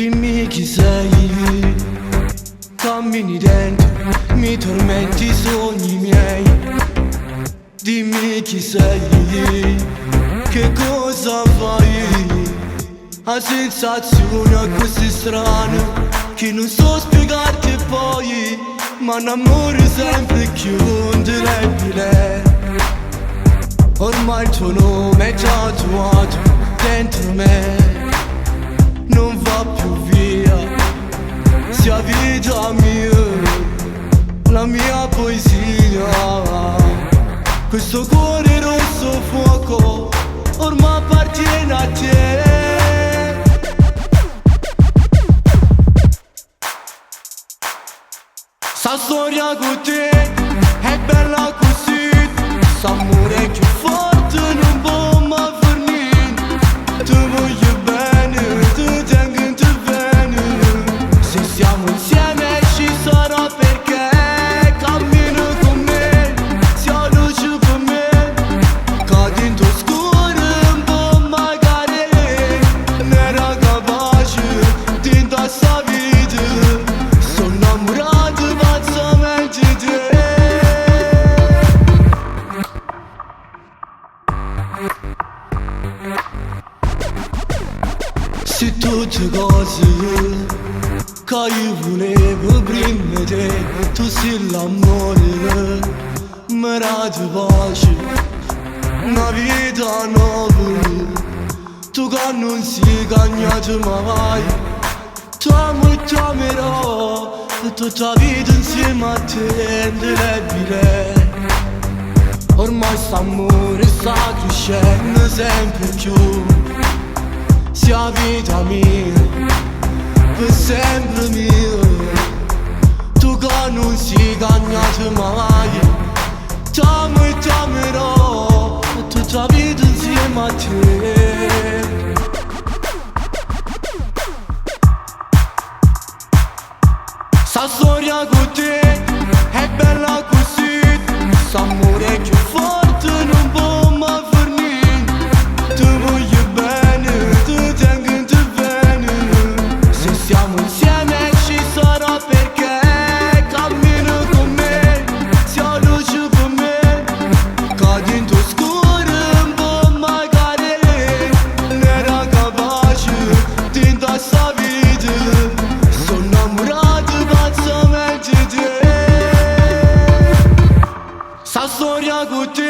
Dimmi chi sei, cammini dentro, mi tormenti i sogni miei. Dimmi chi sei, che cosa fai. La sensazione così strana che non so spiegarti poi, ma un amore sempre più indelebile. Ormai il tuo nome è tatuato dentro me, non va più via, sia vita mia, la mia poesia. Questo cuore rosso fuoco ormai appartiene a te. Sta storia con te è bella così, s'amore più forte non può mai finire. Ti voglio bene, ti tengo in te bene. Se siamo insieme ci sarà perché cammino con me, sia luce per me. Cadi in tuo scuro un po' magari, non era capace di indossare vita. Sono innamorato pazzamente di te. Se tutte cose che io volevo prima te, tu sei l'amore, mi date pace, una vita nuova. Tu che non sei cagnato mai, ti amo e ti amerò, tutta la vita insieme a te indelebile. Ormai st'amore sta crescendo sempre più, sia vita mia, per sempre mia. Tu che non sei cagnato mai, ti amo e ti amerò, tutta la vita insieme a te. Sta storia con te è bella così, s'amore più forte non può mai finire. Ti voglio bene, ti tengo in te bene. Se siamo insieme ci sarà perché cammino con me, sia luce per me. Cadi in tuo scuro un po' magari, non era capace di indossare vita. Sono innamorato pazzamente di te. Sta storia con te